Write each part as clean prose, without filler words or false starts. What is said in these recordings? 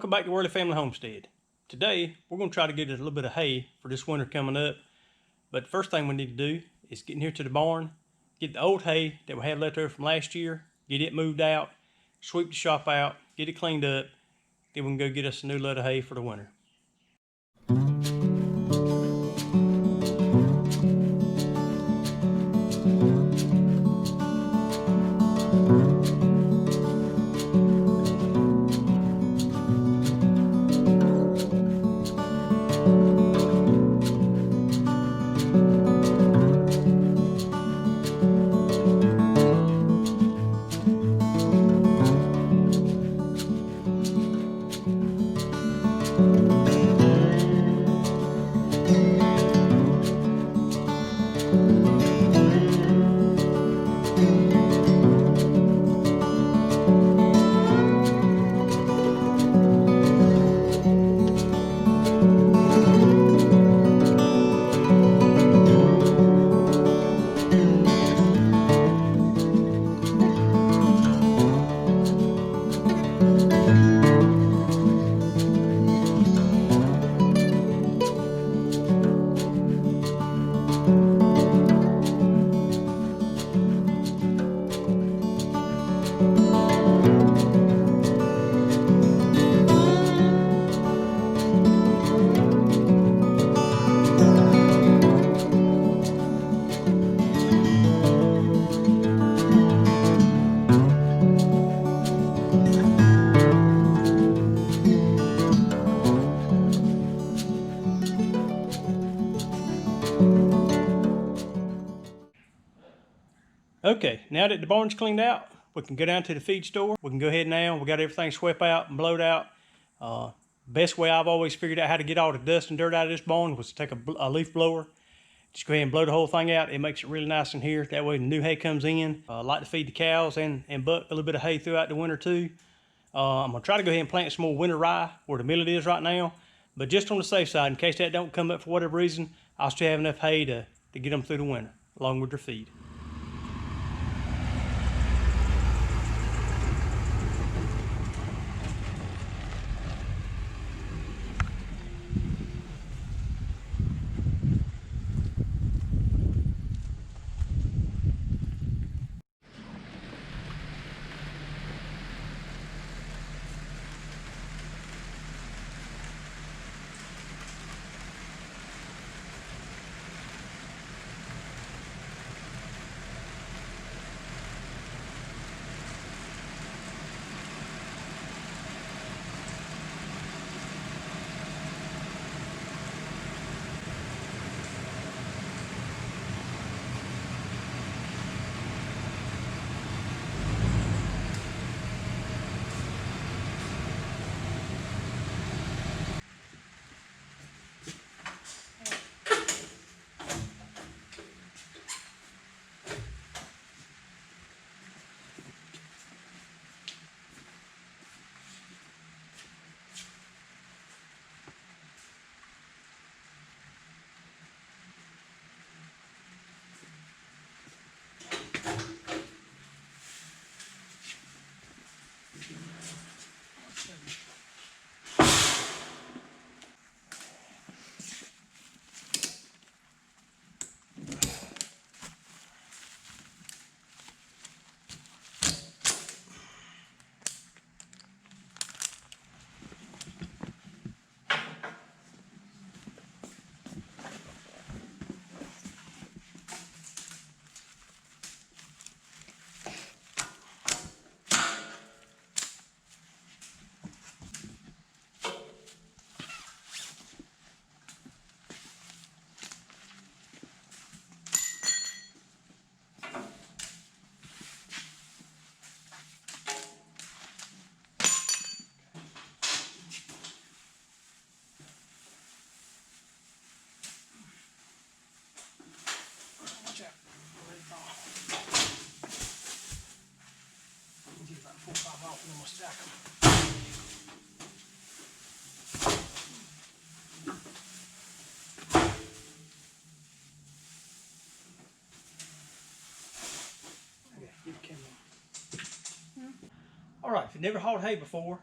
Welcome back to Worley Family Homestead. Today we're going to try to get a little bit of hay for this winter coming up. But the first thing we need to do is get in here to the barn, get the old hay that we had left over from last year, get it moved out, sweep the shop out, get it cleaned up, then we can go get us a new load of hay for the winter. Okay, now that the barn's cleaned out, we can go down to the feed store. We can go ahead now. We got everything swept out and blowed out. Best way I've always figured out how to get all the dust and dirt out of this barn was to take a leaf blower. Just go ahead and blow the whole thing out. It makes it really nice in here. That way the new hay comes in. I like to feed the cows and buck a little bit of hay throughout the winter too. I'm gonna try to go ahead and plant some more winter rye where the millet is right now. But just on the safe side, in case that don't come up for whatever reason, I'll still have enough hay to get them through the winter, along with their feed. never hauled hay before,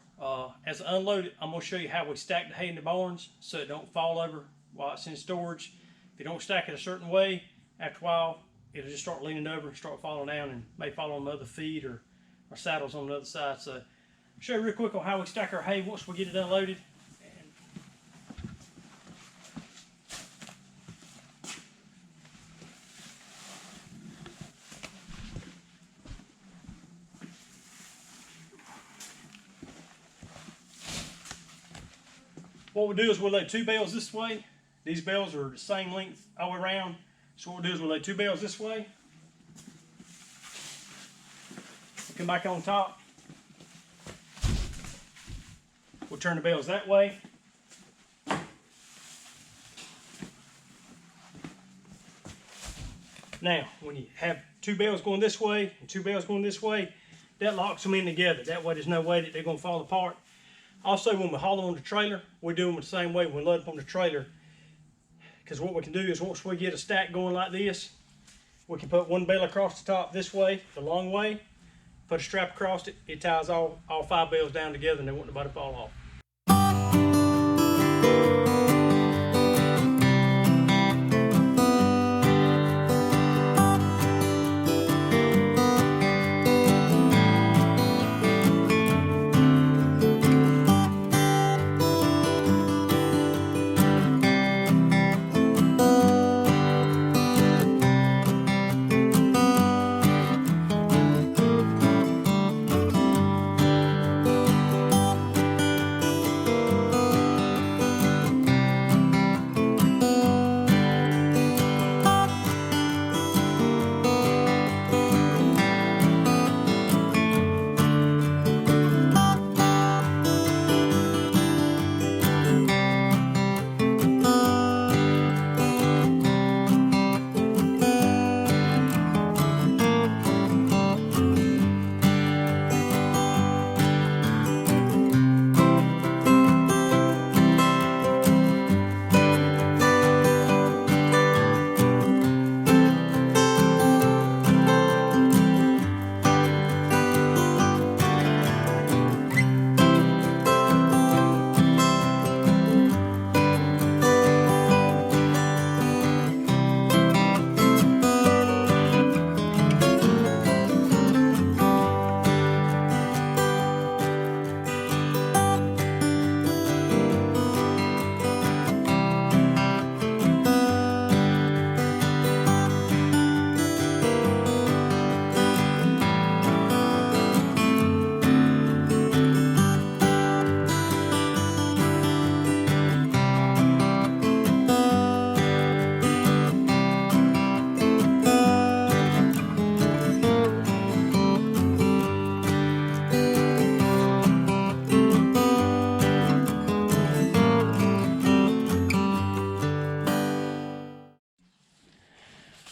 as I unload it, I'm going to show you how we stack the hay in the barns so it don't fall over while it's in storage. If you don't stack it a certain way, after a while, it'll just start leaning over and start falling down and may fall on the other feet or saddles on the other side. So I'll show you real quick on how we stack our hay once we get it unloaded. What we'll do is we'll lay 2 bales this way. These bales are the same length all the way around. So what we'll do is we'll lay 2 bales this way. Come back on top. We'll turn the bales that way. Now, when you have 2 bales going this way and 2 bales going this way, that locks them in together. That way there's no way that they're going to fall apart. Also, when we haul them on the trailer, we do them the same way. We load them on the trailer. Because what we can do is once we get a stack going like this, we can put 1 bale across the top this way, the long way, put a strap across it. It ties all 5 bales down together and they won't nobody fall off.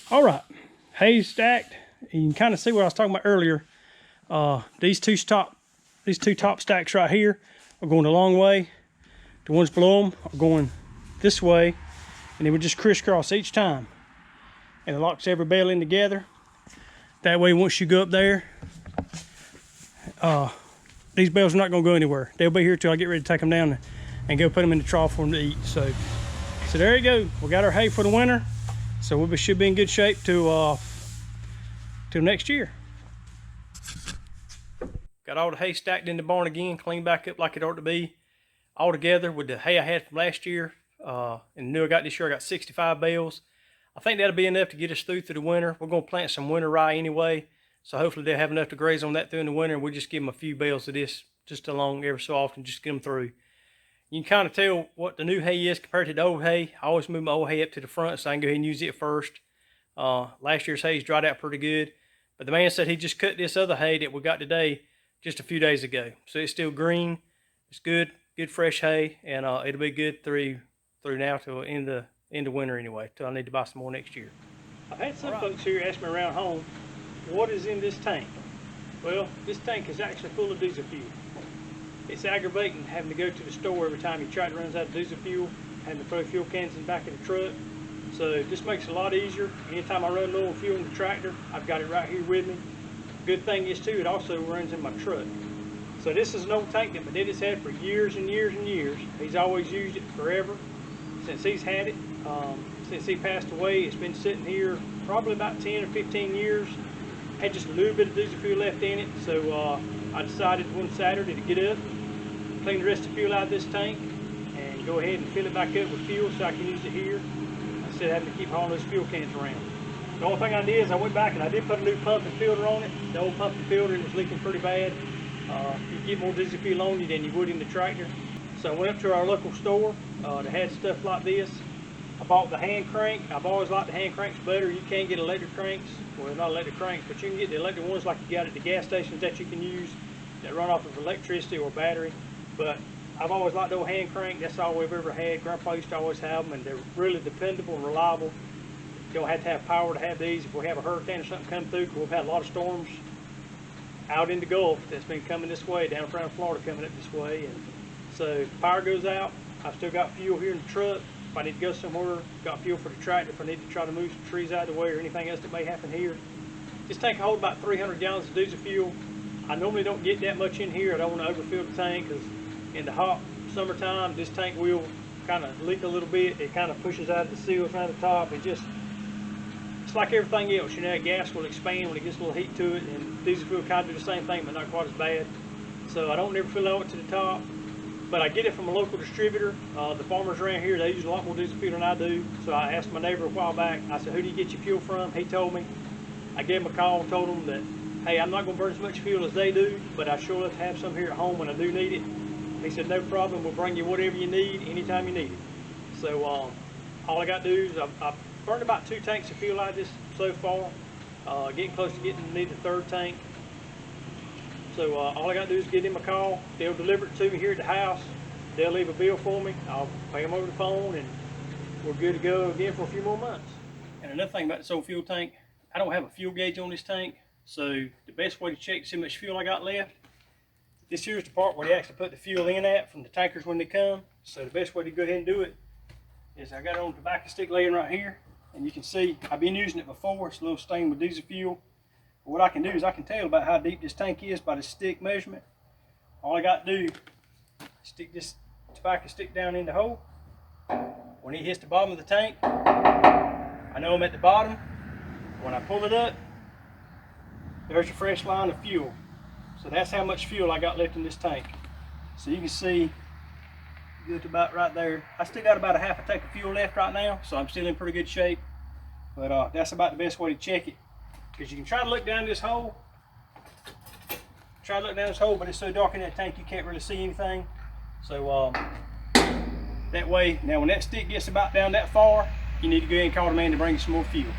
All right, hay stacked. You can kind of see what I was talking about earlier. These two top stacks right here are going the long way. The ones below them are going this way, and they would just crisscross each time. And it locks every bale in together. That way, once you go up there, these bales are not going to go anywhere. They'll be here till I get ready to take them down and go put them in the trough for them to eat. So there you go. We got our hay for the winter. So we should be in good shape till next year. Got all the hay stacked in the barn again, cleaned back up like it ought to be. All together with the hay I had from last year and the new I got this year, I got 65 bales. I think that'll be enough to get us through the winter. We're going to plant some winter rye anyway, so hopefully they'll have enough to graze on that through in the winter, and we'll just give them a few bales of this just along every so often, just get them through. You can kind of tell what the new hay is compared to the old hay. I always move my old hay up to the front so I can go ahead and use it first. Last year's hay's dried out pretty good, but the man said he just cut this other hay that we got today just a few days ago. So it's still green. It's good fresh hay, and it'll be good through now till end of winter anyway, till I need to buy some more next year. I've had some folks here ask me around home, what is in this tank? Well, this tank is actually full of diesel fuel. It's aggravating having to go to the store every time your tractor runs out of diesel fuel, having to throw fuel cans in the back of the truck. So this makes it a lot easier. Anytime I run low on fuel in the tractor, I've got it right here with me. Good thing is too, it also runs in my truck. So this is an old tank that my daddy's had for years and years and years. He's always used it forever since he's had it. Since he passed away, it's been sitting here probably about 10 or 15 years. Had just a little bit of diesel fuel left in it, so I decided one Saturday to get up, clean the rest of the fuel out of this tank, and go ahead and fill it back up with fuel so I can use it here instead of having to keep hauling those fuel cans around. The only thing I did is I went back and I did put a new pump and filter on it. The old pump and filter was leaking pretty bad. You get more diesel fuel on you than you would in the tractor. So I went up to our local store that had stuff like this. I bought the hand crank. I've always liked the hand cranks better. You can get electric cranks. Well, not electric cranks, but you can get the electric ones like you got at the gas stations that you can use that run off of electricity or battery. But I've always liked the old hand crank. That's all we've ever had. Grandpa used to always have them, and they're really dependable and reliable. You don't have to have power to have these. If we have a hurricane or something come through, because we've had a lot of storms out in the Gulf that's been coming this way, down around Florida coming up this way. And so if power goes out, I've still got fuel here in the truck. If I need to go somewhere, got fuel for the tractor. If I need to try to move some trees out of the way or anything else that may happen here. This tank holds about 300 gallons of diesel fuel. I normally don't get that much in here. I don't want to overfill the tank because in the hot summertime, this tank will kind of leak a little bit. It kind of pushes out the seals around the top. It's like everything else, you know, gas will expand when it gets a little heat to it, and diesel fuel kind of do the same thing, but not quite as bad. So I don't never fill out to the top, but I get it from a local distributor. The farmers around here, they use a lot more diesel fuel than I do. So I asked my neighbor a while back, I said, who do you get your fuel from? He told me. I gave him a call and told him that, hey, I'm not going to burn as much fuel as they do, but I sure love to have some here at home when I do need it. He said, no problem, we'll bring you whatever you need anytime you need it. So all I got to do is I've burned about 2 tanks of fuel out of this so far. Getting close to getting me the 3rd tank. So all I got to do is give them a call. They'll deliver it to me here at the house. They'll leave a bill for me. I'll pay them over the phone, and we're good to go again for a few more months. And another thing about this old fuel tank, I don't have a fuel gauge on this tank. So the best way to check to see how much fuel I got left, this here's the part where they actually put the fuel in at from the tankers when they come. So the best way to go ahead and do it is I got it on the tobacco stick laying right here. And you can see I've been using it before. It's a little stained with diesel fuel. But what I can do is I can tell about how deep this tank is by the stick measurement. All I got to do is stick this tobacco stick down in the hole. When it hits the bottom of the tank, I know I'm at the bottom. When I pull it up, there's a fresh line of fuel. So that's how much fuel I got left in this tank. So you can see good to about right there. I still got about a half a tank of fuel left right now, so I'm still in pretty good shape. But that's about the best way to check it, because you can try to look down this hole. But it's so dark in that tank you can't really see anything. So that way, now when that stick gets about down that far, you need to go ahead and call the man to bring you some more fuel.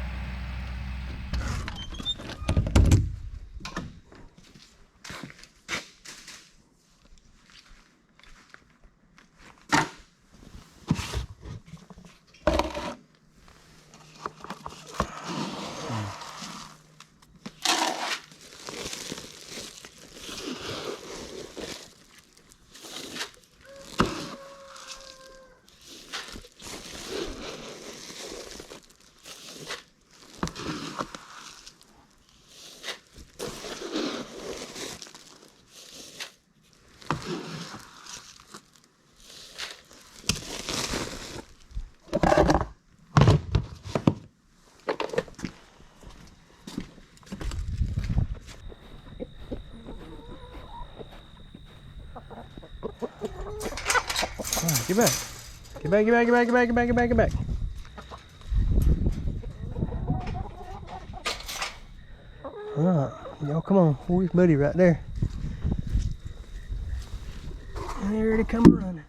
Get back. Get back, get back, get back, get back, get back, get back, get back. Alright, y'all come on. Where's Buddy right there? And they're ready to come running.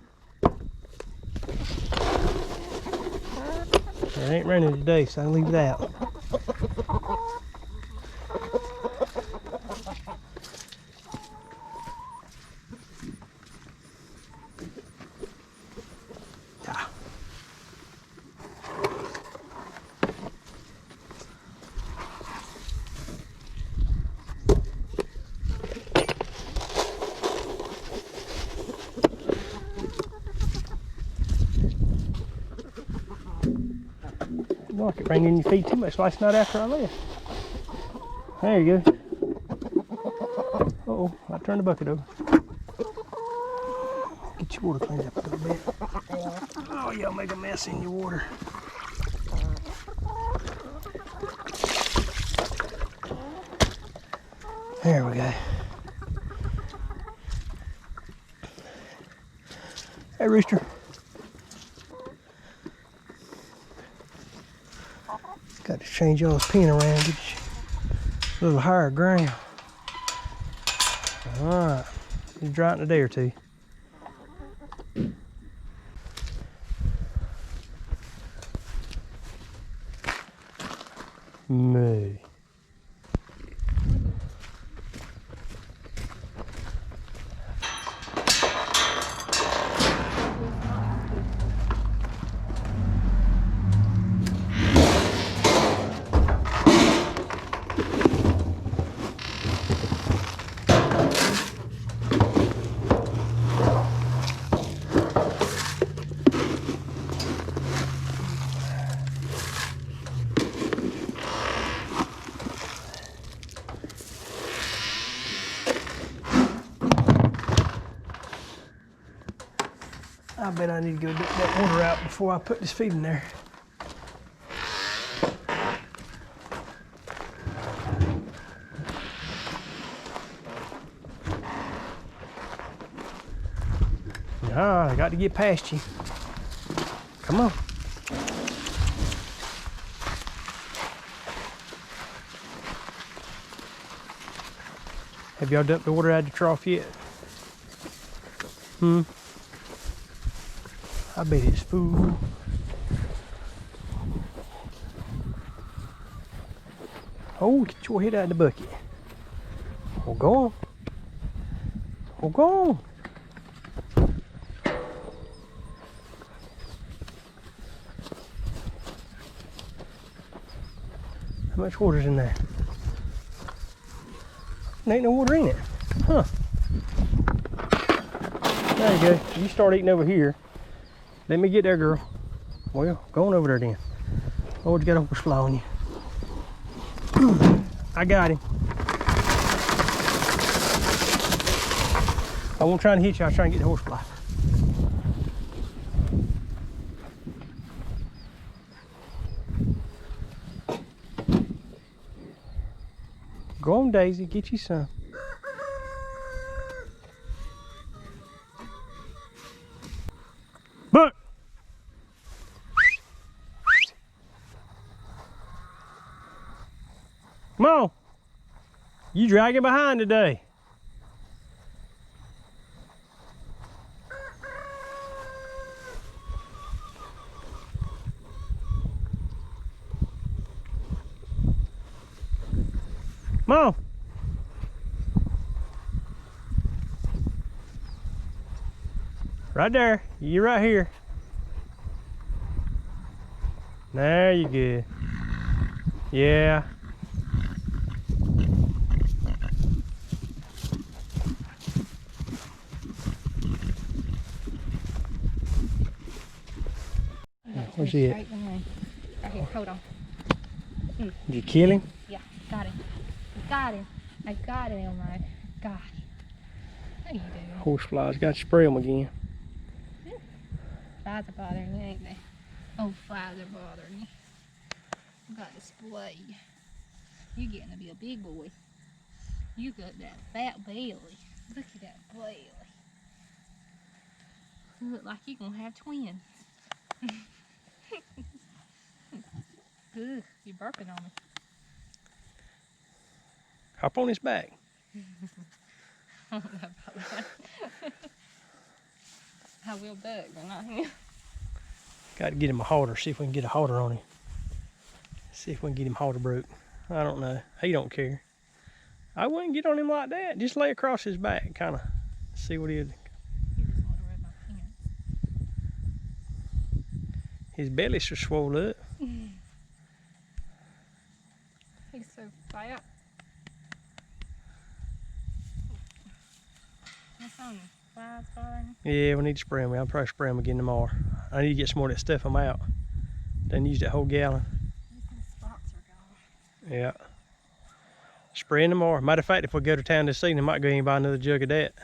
It ain't raining today, so I'll leave it out. Look, it rained in your feet too much last night after I left. There you go. Uh-oh, I turned the bucket over. Get your water cleaned up a little bit. Oh, y'all make a mess in your water. There we go. Hey, Rooster. Got to change y'all's pen around, get you a little higher ground. Alright, just dry it in a day or two. Moo. I bet I need to go get that water out before I put this feed in there. I got to get past you. Come on. Have y'all dumped the water out of the trough yet? I bet it's full. Oh, get your head out of the bucket. Oh, go on. Oh, go on. How much water's in there? There ain't no water in it. Huh. There you go. You start eating over here. Let me get there, girl. Well, go on over there then. Oh, you got a horsefly on you. I got him. I won't try to hit you. I was trying to get the horsefly. Go on, Daisy. Get you some. But come on. You dragging behind today. Come on. Right there. You right here. There you go. Yeah. Where's he at? Right here, hold on. Did you kill him? Yeah, got him. Got him. I got it, Elmo. Got him. How you doing? Horseflies. Got to spray them again. Flies are bothering you, ain't they? Oh, flies are bothering you. You got this blade. You're getting to be a big boy. You got that fat belly. Look at that belly. You look like you're going to have twins. Ugh, you're burping on me. Hop on his back. I don't know about that. I will duck, but not him. Got to get him a halter. See if we can get a halter on him. See if we can get him halter broke. I don't know. He don't care. I wouldn't get on him like that. Just lay across his back, kind of see what he'd. He just want to rub my pants. His belly's so swole up. He's so fat. What's on you? Flies bothering you? Yeah, we need to spray him. I'll probably spray him again tomorrow. I need to get some more of that stuff him out. Done used that whole gallon. These spots are gone. Yeah. Spraying tomorrow. Matter of fact, if we go to town this evening, I might go in and buy another jug of that.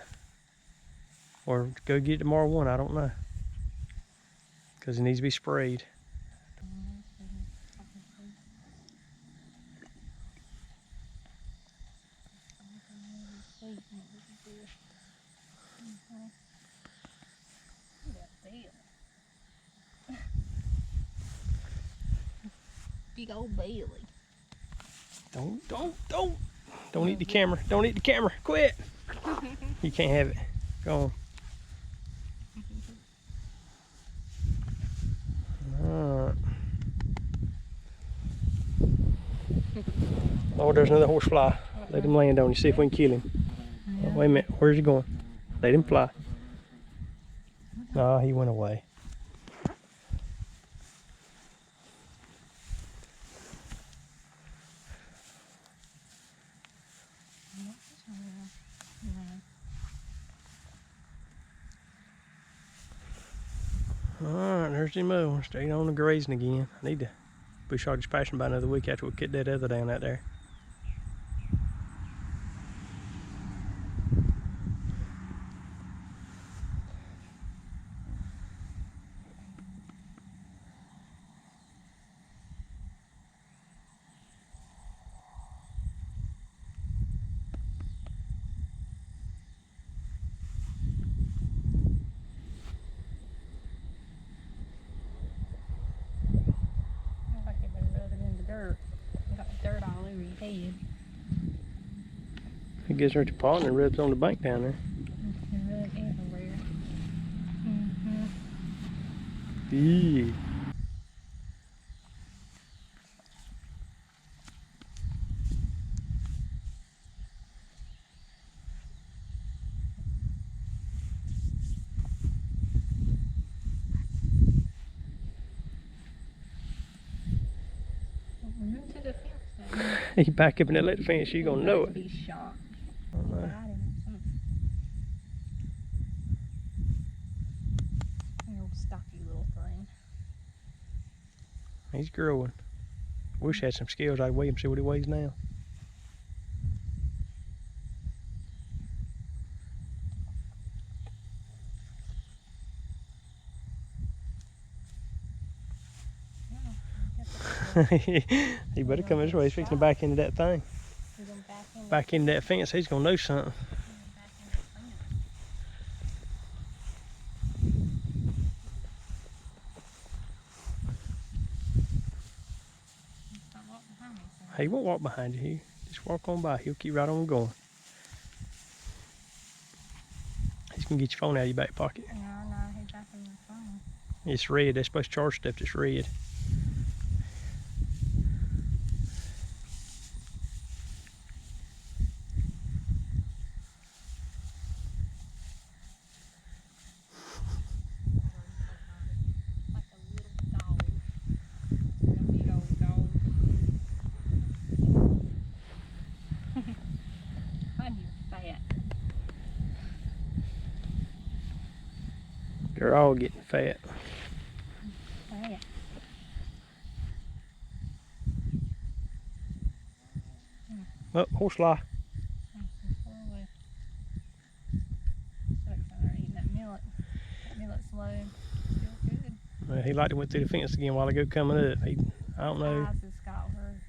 Or go get tomorrow one, I don't know. Because it needs to be sprayed. Big old Bailey. Don't eat the camera. Don't eat the camera. Quit. You can't have it. Go on. Alright. Oh, there's another horsefly. Let him land on you. See if we can kill him. Oh, wait a minute. Where's he going? Let him fly. No, he went away. Alright, there's him moving. Straight on the grazing again. I need to push hog his pasture by another week after we cut that other down out there. Like they've been rubbing in the dirt. You got dirt all over your head. He gets right to pond and rubs on the bank down there. And rub everywhere. Yeah. Move to the fence now. He back up in that little fence, you gonna know it. Be shocked. Uh, Bite him or something. Little stocky little thing. He's growing. Wish he had some scales. I'd weigh him, see what he weighs now. He better come this way. He's fixing to back into that thing. We're going Back into that fence. He's gonna know something. back in that fence. Don't walk behind me, son. He won't walk behind you. He just walk on by. He'll keep right on going. He's gonna get your phone out of your back pocket. No, he's back in the phone. It's red. They're supposed to charge stuff that's red. Like a little dog. A big old dog. God, you're fat. They're all getting fat. Fat. Oh, horse fly. Eating that millet. That millet's low. Still good. Well, he liked to went through the fence again a while ago coming up. I don't know. Eyes has got her.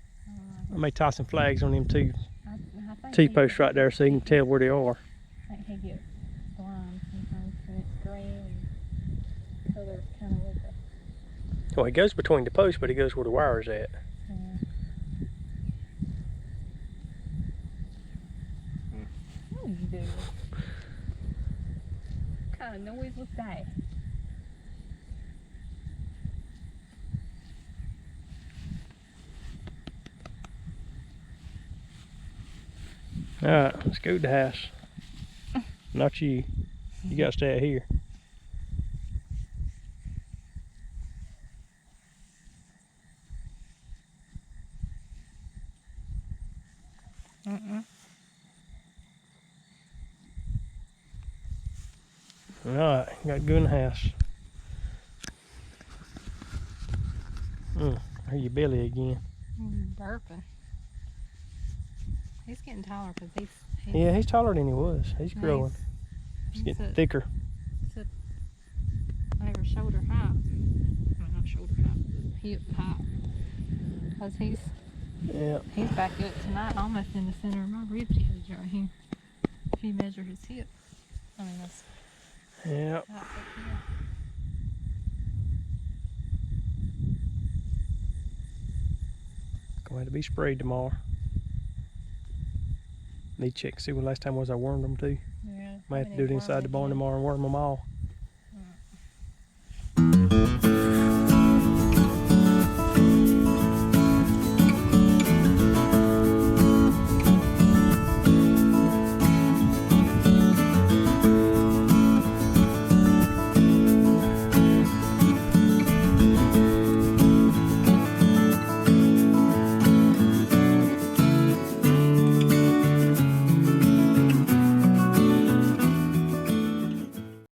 I may tie some flags on them two I think T-posts right there so you can tell where they are. I think he gets blind sometimes when it's gray and colors kind of look a Well, he goes between the posts, but he goes where the wire's at. What are you doing? What kind of noise was that? Alright, let's go to the house. Not you. You gotta stay out here. Alright, gotta go in the house. I hear your belly again. Burping. He's getting taller because he's Yeah, he's taller than he was. He's growing. He's getting thicker. shoulder high. Well, not shoulder high, but hip high. Because he's back up tonight, almost in the center of my rib cage right here. If you measure his hip. I mean, that's Yeah. right up here. Going to be sprayed tomorrow. Need to check see when last time was I wormed them too. Yeah. Might have to do it inside the barn tomorrow and worm them all.